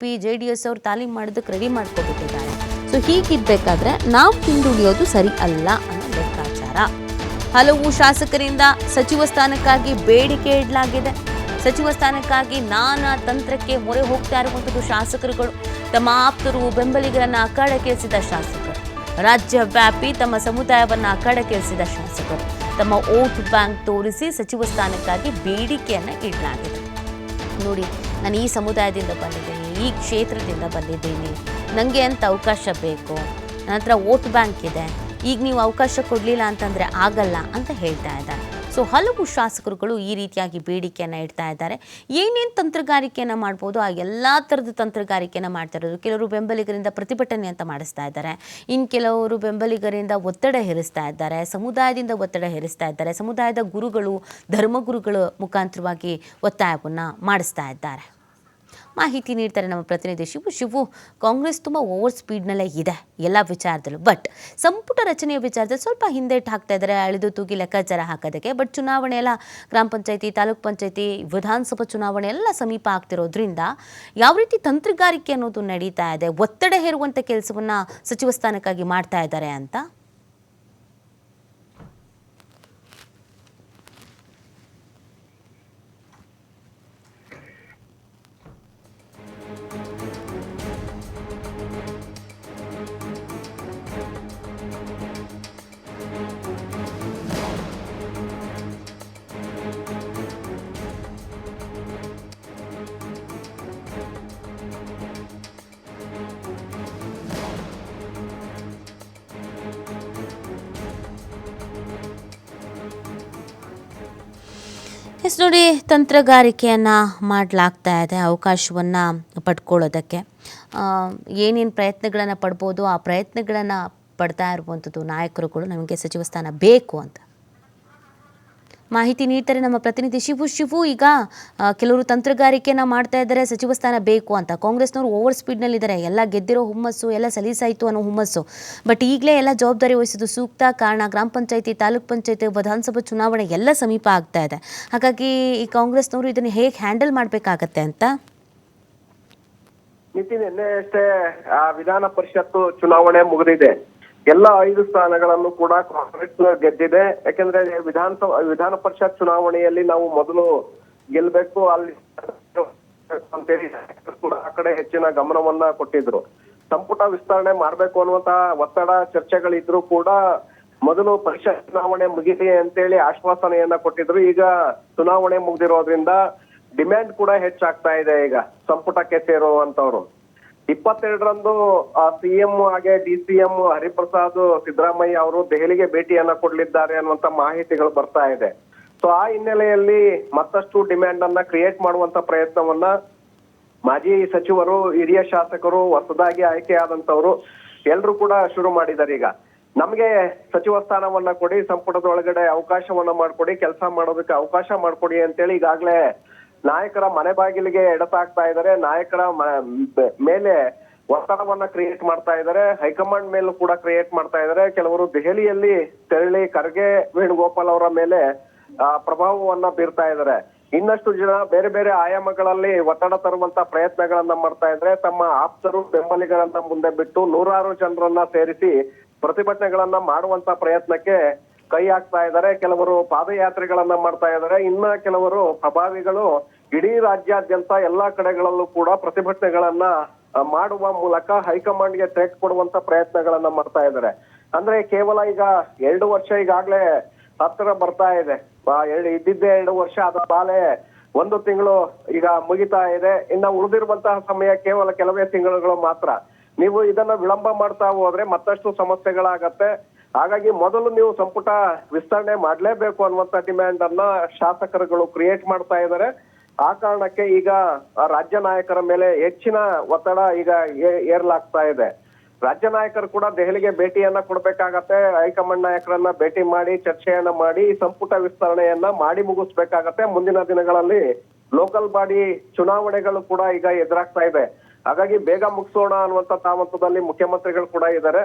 JDS ಅವರು ತಾಲೀಮ್ ಮಾಡೋದಕ್ಕೆ ready ಮಾಡ್ಕೊಬಿಟ್ಟಿದ್ದಾರೆ. So ಹೀಗಿರ್ಬೇಕಾದ್ರೆ ನಾವು ಹಿಂದುಳಿಯೋದು ಸರಿ ಅಲ್ಲ ಅನ್ನೋ ಲೆಕ್ಕಾಚಾರ. ಹಲವು ಶಾಸಕರಿಂದ ಸಚಿವ ಸ್ಥಾನಕ್ಕಾಗಿ ಬೇಡಿಕೆ ಇಡಲಾಗಿದೆ. ಸಚಿವ ಸ್ಥಾನಕ್ಕಾಗಿ ನಾನಾ ತಂತ್ರಕ್ಕೆ ಮೊರೆ ಹೋಗ್ತಾ ಇರುವಂಥದ್ದು ಶಾಸಕರುಗಳು. ತಮ್ಮ ಆಪ್ತರು ಬೆಂಬಲಿಗರನ್ನ ಅಖಾಡಕ್ಕಿಳಿಸಿದ ಶಾಸಕರು, ರಾಜ್ಯ ವ್ಯಾಪಿ ತಮ್ಮ ಸಮುದಾಯವನ್ನ ಅಖಾಡಕ್ಕಿಳಿಸಿದ ಶಾಸಕರು ತಮ್ಮ ವೋಟ್ ಬ್ಯಾಂಕ್ ತೋರಿಸಿ ಸಚಿವ ಸ್ಥಾನಕ್ಕಾಗಿ ಬೇಡಿಕೆಯನ್ನು ಇಡಲಾಗಿದೆ. ನೋಡಿ, ನಾನು ಈ ಸಮುದಾಯದಿಂದ ಬಂದಿದ್ದೀನಿ, ಈ ಕ್ಷೇತ್ರದಿಂದ ಬಂದಿದ್ದೀನಿ, ನನಗೆ ಅಂತ ಅವಕಾಶ ಬೇಕು, ನನ್ನ ಹತ್ರ ವೋಟ್ ಬ್ಯಾಂಕ್ ಇದೆ, ಈಗ ನೀವು ಅವಕಾಶ ಕೊಡಲಿಲ್ಲ ಅಂತಂದರೆ ಆಗಲ್ಲ ಅಂತ ಹೇಳ್ತಾ ಇದ್ದಾರೆ. ಸೊ ಹಲವು ಶಾಸಕರುಗಳು ಈ ರೀತಿಯಾಗಿ ಬೇಡಿಕೆಯನ್ನು ಇಡ್ತಾ ಇದ್ದಾರೆ. ಏನೇನು ತಂತ್ರಗಾರಿಕೆಯನ್ನು ಮಾಡ್ಬೋದು ಆ ಎಲ್ಲ ಥರದ ತಂತ್ರಗಾರಿಕೆಯನ್ನು ಮಾಡ್ತಾ ಇರೋದು. ಕೆಲವರು ಬೆಂಬಲಿಗರಿಂದ ಪ್ರತಿಭಟನೆ ಅಂತ ಮಾಡಿಸ್ತಾ ಇದ್ದಾರೆ, ಇನ್ನು ಕೆಲವರು ಬೆಂಬಲಿಗರಿಂದ ಒತ್ತಡ ಹೇರಿಸ್ತಾ ಇದ್ದಾರೆ, ಸಮುದಾಯದಿಂದ ಒತ್ತಡ ಹೇರಿಸ್ತಾ ಇದ್ದಾರೆ, ಸಮುದಾಯದ ಗುರುಗಳು ಧರ್ಮಗುರುಗಳ ಮುಖಾಂತರವಾಗಿ ಒತ್ತಾಯವನ್ನು ಮಾಡಿಸ್ತಾ ಇದ್ದಾರೆ. ಮಾಹಿತಿ ನೀಡ್ತಾರೆ ನಮ್ಮ ಪ್ರತಿನಿಧಿ ಶಿವು. ಕಾಂಗ್ರೆಸ್ ತುಂಬ ಓವರ್ ಸ್ಪೀಡ್ನಲ್ಲೇ ಇದೆ ಎಲ್ಲ ವಿಚಾರದಲ್ಲೂ. ಬಟ್ ಸಂಪುಟ ರಚನೆಯ ವಿಚಾರದಲ್ಲಿ ಸ್ವಲ್ಪ ಹಿಂದೇಟು ಹಾಕ್ತಾ ಇದ್ದಾರೆ, ಅಳೆದು ತೂಗಿ ಲೆಕ್ಕಾಚಾರ ಹಾಕೋದಕ್ಕೆ. ಬಟ್ ಚುನಾವಣೆ ಎಲ್ಲ ಗ್ರಾಮ ಪಂಚಾಯತಿ, ತಾಲೂಕ್ ಪಂಚಾಯತಿ, ವಿಧಾನಸಭಾ ಚುನಾವಣೆ ಎಲ್ಲ ಸಮೀಪ ಆಗ್ತಿರೋದ್ರಿಂದ ಯಾವ ರೀತಿ ತಂತ್ರಗಾರಿಕೆ ಅನ್ನೋದು ನಡೀತಾ ಇದೆ, ಒತ್ತಡ ಹೇರುವಂಥ ಕೆಲಸವನ್ನು ಸಚಿವ ಸ್ಥಾನಕ್ಕಾಗಿ ಮಾಡ್ತಾ ಇದ್ದಾರೆ ಅಂತ. ನೋಡಿ, ತಂತ್ರಗಾರಿಕೆಯನ್ನು ಮಾಡಲಾಗ್ತಾ ಇದೆ ಅವಕಾಶವನ್ನು ಪಡ್ಕೊಳ್ಳೋದಕ್ಕೆ. ಏನೇನು ಪ್ರಯತ್ನಗಳನ್ನು ಪಡ್ಬೋದು ಆ ಪ್ರಯತ್ನಗಳನ್ನು ಪಡ್ತಾ ಇರುವಂಥದ್ದು ನಾಯಕರುಗಳು. ನಮಗೆ ಸಚಿವ ಸ್ಥಾನ ಬೇಕು ಅಂತ ಮಾಹಿತಿ ನೀಡ್ತಾರೆ ನಮ್ಮ ಪ್ರತಿನಿಧಿ ಶಿವು. ಈಗ ಕೆಲವರು ತಂತ್ರಗಾರಿಕೆಯನ್ನು ಮಾಡ್ತಾ ಇದ್ದಾರೆ, ಸಚಿವ ಸ್ಥಾನ ಬೇಕು ಅಂತ. ಕಾಂಗ್ರೆಸ್ನವರು ಓವರ್ ಸ್ಪೀಡ್ನಲ್ಲಿದ್ದಾರೆ, ಎಲ್ಲ ಗೆದ್ದಿರೋ ಹುಮ್ಮಸ್ಸು, ಎಲ್ಲ ಸಲೀಸಾಯಿತು ಅನ್ನೋ ಹುಮ್ಮಸ್ಸು. ಬಟ್ ಈಗಲೇ ಎಲ್ಲ ಜವಾಬ್ದಾರಿ ವಹಿಸೋದು ಸೂಕ್ತ. ಕಾರಣ ಗ್ರಾಮ ಪಂಚಾಯತಿ, ತಾಲೂಕ್ ಪಂಚಾಯತಿ, ವಿಧಾನಸಭಾ ಚುನಾವಣೆ ಎಲ್ಲ ಸಮೀಪ ಆಗ್ತಾ ಇದೆ. ಹಾಗಾಗಿ ಈ ಕಾಂಗ್ರೆಸ್ನವರು ಇದನ್ನು ಹೇಗೆ ಹ್ಯಾಂಡಲ್ ಮಾಡಬೇಕಾಗತ್ತೆ ಅಂತ. ನಿನ್ನೆ ಅಷ್ಟೇ ವಿಧಾನ ಪರಿಷತ್ತು ಚುನಾವಣೆ ಮುಗಿದಿದೆ. ಎಲ್ಲ 5 ಸ್ಥಾನಗಳನ್ನು ಕೂಡ ಕಾಂಗ್ರೆಸ್ ಗೆದ್ದಿದೆ. ಯಾಕೆಂದ್ರೆ ವಿಧಾನ ಪರಿಷತ್ ಚುನಾವಣೆಯಲ್ಲಿ ನಾವು ಮೊದಲು ಗೆಲ್ಬೇಕು, ಅಲ್ಲಿ ಅಂತೇಳಿ ಆ ಕಡೆ ಹೆಚ್ಚಿನ ಗಮನವನ್ನ ಕೊಟ್ಟಿದ್ರು. ಸಂಪುಟ ವಿಸ್ತರಣೆ ಮಾಡ್ಬೇಕು ಅನ್ನುವಂತ ಒತ್ತಡ ಚರ್ಚೆಗಳಿದ್ರು ಕೂಡ ಮೊದಲು ಪರಿಷತ್ ಚುನಾವಣೆ ಮುಗಿಲಿ ಅಂತೇಳಿ ಆಶ್ವಾಸನೆಯನ್ನ ಕೊಟ್ಟಿದ್ರು. ಈಗ ಚುನಾವಣೆ ಮುಗ್ದಿರೋದ್ರಿಂದ ಡಿಮ್ಯಾಂಡ್ ಕೂಡ ಹೆಚ್ಚಾಗ್ತಾ ಇದೆ. ಈಗ ಸಂಪುಟಕ್ಕೆ ಸೇರುವಂತವ್ರು 22ರಂದು CM ಹಾಗೆ DCM ಹರಿಪ್ರಸಾದ್ ಸಿದ್ದರಾಮಯ್ಯ ಅವರು ದೆಹಲಿಗೆ ಭೇಟಿಯನ್ನ ಕೊಡ್ಲಿದ್ದಾರೆ ಅನ್ನುವಂತ ಮಾಹಿತಿಗಳು ಬರ್ತಾ ಇದೆ. ಸೊ ಆ ಹಿನ್ನೆಲೆಯಲ್ಲಿ ಮತ್ತಷ್ಟು ಡಿಮ್ಯಾಂಡ್ ಅನ್ನ ಕ್ರಿಯೇಟ್ ಮಾಡುವಂತ ಪ್ರಯತ್ನವನ್ನ ಮಾಜಿ ಸಚಿವರು, ಹಿರಿಯ ಶಾಸಕರು, ಹೊಸದಾಗಿ ಆಯ್ಕೆಯಾದಂತವ್ರು ಎಲ್ರು ಕೂಡ ಶುರು ಮಾಡಿದ್ದಾರೆ. ಈಗ ನಮ್ಗೆ ಸಚಿವ ಸ್ಥಾನವನ್ನ ಕೊಡಿ, ಸಂಪುಟದೊಳಗಡೆ ಅವಕಾಶವನ್ನ ಮಾಡ್ಕೊಡಿ, ಕೆಲಸ ಮಾಡೋದಕ್ಕೆ ಅವಕಾಶ ಮಾಡ್ಕೊಡಿ ಅಂತೇಳಿ ಈಗಾಗ್ಲೇ ನಾಯಕರ ಮನೆ ಬಾಗಿಲಿಗೆ ಎಡತಾಗ್ತಾ ಇದ್ದಾರೆ. ನಾಯಕರ ಮೇಲೆ ಒತ್ತಡವನ್ನ ಕ್ರಿಯೇಟ್ ಮಾಡ್ತಾ ಇದ್ದಾರೆ. ಹೈಕಮಾಂಡ್ ಮೇಲೂ ಕೂಡ ಕ್ರಿಯೇಟ್ ಮಾಡ್ತಾ ಇದ್ದಾರೆ. ಕೆಲವರು ದೆಹಲಿಯಲ್ಲಿ ತೆರಳಿ ಖರ್ಗೆ, ವೇಣುಗೋಪಾಲ್ ಅವರ ಮೇಲೆ ಪ್ರಭಾವವನ್ನ ಬೀರ್ತಾ ಇದ್ದಾರೆ. ಇನ್ನಷ್ಟು ಜನ ಬೇರೆ ಬೇರೆ ಆಯಾಮಗಳಲ್ಲಿ ಒತ್ತಡ ತರುವಂತ ಪ್ರಯತ್ನಗಳನ್ನ ಮಾಡ್ತಾ ಇದ್ರೆ ತಮ್ಮ ಆಪ್ತರು ಬೆಂಬಲಿಗರನ್ನ ಮುಂದೆ ಬಿಟ್ಟು 100 ಜನರನ್ನ ಸೇರಿಸಿ ಪ್ರತಿಭಟನೆಗಳನ್ನ ಮಾಡುವಂತ ಪ್ರಯತ್ನಕ್ಕೆ ಕೈ ಹಾಕ್ತಾ ಇದ್ದಾರೆ. ಕೆಲವರು ಪಾದಯಾತ್ರೆಗಳನ್ನ ಮಾಡ್ತಾ ಇದ್ದಾರೆ. ಇನ್ನ ಕೆಲವರು ಪ್ರಭಾವಿಗಳು ಇಡೀ ರಾಜ್ಯಾದ್ಯಂತ ಎಲ್ಲಾ ಕಡೆಗಳಲ್ಲೂ ಕೂಡ ಪ್ರತಿಭಟನೆಗಳನ್ನ ಮಾಡುವ ಮೂಲಕ ಹೈಕಮಾಂಡ್ಗೆ ಥ್ರೆಟ್ ಕೊಡುವಂತ ಪ್ರಯತ್ನಗಳನ್ನ ಮಾಡ್ತಾ ಇದ್ದಾರೆ. ಅಂದ್ರೆ ಕೇವಲ ಈಗ 2 ವರ್ಷ ಈಗಾಗ್ಲೇ ಹತ್ತಿರ ಬರ್ತಾ ಇದೆ. ಇದ್ದಿದ್ದೇ 2 ವರ್ಷ, ಅದ ಬಾಲೆ 1 ತಿಂಗಳು ಈಗ ಮುಗಿತಾ ಇದೆ. ಇನ್ನ ಉಳಿದಿರುವಂತಹ ಸಮಯ ಕೇವಲ ಕೆಲವೇ ತಿಂಗಳುಗಳು ಮಾತ್ರ. ನೀವು ಇದನ್ನ ವಿಳಂಬ ಮಾಡ್ತಾ ಹೋದ್ರೆ ಮತ್ತಷ್ಟು ಸಮಸ್ಯೆಗಳಾಗತ್ತೆ. ಹಾಗಾಗಿ ಮೊದಲು ನೀವು ಸಂಪುಟ ವಿಸ್ತರಣೆ ಮಾಡ್ಲೇಬೇಕು ಅನ್ನುವಂತ ಡಿಮ್ಯಾಂಡ್ ಅನ್ನ ಶಾಸಕರುಗಳು ಕ್ರಿಯೇಟ್ ಮಾಡ್ತಾ ಇದ್ದಾರೆ. ಆ ಕಾರಣಕ್ಕೆ ಈಗ ರಾಜ್ಯ ನಾಯಕರ ಮೇಲೆ ಹೆಚ್ಚಿನ ಒತ್ತಡ ಈಗ ಏರ್ಲಾಗ್ತಾ ಇದೆ. ರಾಜ್ಯ ನಾಯಕರು ಕೂಡ ದೆಹಲಿಗೆ ಭೇಟಿಯನ್ನ ಕೊಡ್ಬೇಕಾಗತ್ತೆ. ಹೈಕಮಾಂಡ್ ನಾಯಕರನ್ನ ಭೇಟಿ ಮಾಡಿ ಚರ್ಚೆಯನ್ನ ಮಾಡಿ ಸಂಪುಟ ವಿಸ್ತರಣೆಯನ್ನ ಮಾಡಿ ಮುಗಿಸ್ಬೇಕಾಗತ್ತೆ. ಮುಂದಿನ ದಿನಗಳಲ್ಲಿ ಲೋಕಲ್ ಬಾಡಿ ಚುನಾವಣೆಗಳು ಕೂಡ ಈಗ ಎದುರಾಗ್ತಾ ಇದೆ. ಹಾಗಾಗಿ ಬೇಗ ಮುಗಿಸೋಣ ಅನ್ನುವಂತ ತಾಮತದಲ್ಲಿ ಮುಖ್ಯಮಂತ್ರಿಗಳು ಕೂಡ ಇದ್ದಾರೆ.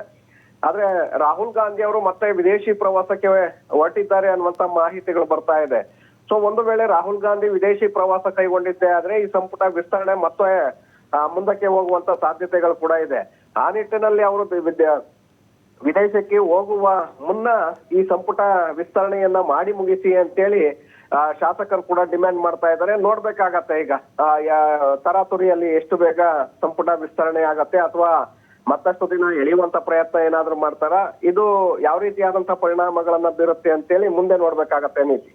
ಆದ್ರೆ ರಾಹುಲ್ ಗಾಂಧಿ ಅವರು ಮತ್ತೆ ವಿದೇಶಿ ಪ್ರವಾಸಕ್ಕೆ ಹೊರಟಿದ್ದಾರೆ ಅನ್ನುವಂತ ಮಾಹಿತಿಗಳು ಬರ್ತಾ ಇದೆ. ಸೊ ಒಂದು ವೇಳೆ ರಾಹುಲ್ ಗಾಂಧಿ ವಿದೇಶಿ ಪ್ರವಾಸ ಕೈಗೊಂಡಿದ್ದೆ ಆದ್ರೆ ಈ ಸಂಪುಟ ವಿಸ್ತರಣೆ ಮತ್ತೆ ಮುಂದಕ್ಕೆ ಹೋಗುವಂತ ಸಾಧ್ಯತೆಗಳು ಕೂಡ ಇದೆ. ಆ ನಿಟ್ಟಿನಲ್ಲಿ ಅವರು ವಿದೇಶಕ್ಕೆ ಹೋಗುವ ಮುನ್ನ ಈ ಸಂಪುಟ ವಿಸ್ತರಣೆಯನ್ನ ಮಾಡಿ ಮುಗಿಸಿ ಅಂತೇಳಿ ಶಾಸಕರು ಕೂಡ ಡಿಮ್ಯಾಂಡ್ ಮಾಡ್ತಾ ಇದ್ದಾರೆ. ನೋಡ್ಬೇಕಾಗತ್ತೆ ಈಗ ತರಾತುರಿಯಲ್ಲಿ ಎಷ್ಟು ಬೇಗ ಸಂಪುಟ ವಿಸ್ತರಣೆ ಆಗತ್ತೆ ಅಥವಾ ಮತ್ತಷ್ಟು ದಿನ ಎಳೆಯುವಂತ ಪ್ರಯತ್ನ ಏನಾದ್ರು ಮಾಡ್ತಾರ, ಇದು ಯಾವ ರೀತಿಯಾದಂತಹ ಪರಿಣಾಮಗಳನ್ನ ಬೀರುತ್ತೆ ಅಂತೇಳಿ ಮುಂದೆ ನೋಡ್ಬೇಕಾಗತ್ತೆ ನೀತಿ.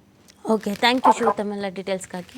ಓಕೆ, ಥ್ಯಾಂಕ್ ಯು ಶಿವ ತಮ್ಮೆಲ್ಲ ಡೀಟೇಲ್ಸ್ಗಾಗಿ.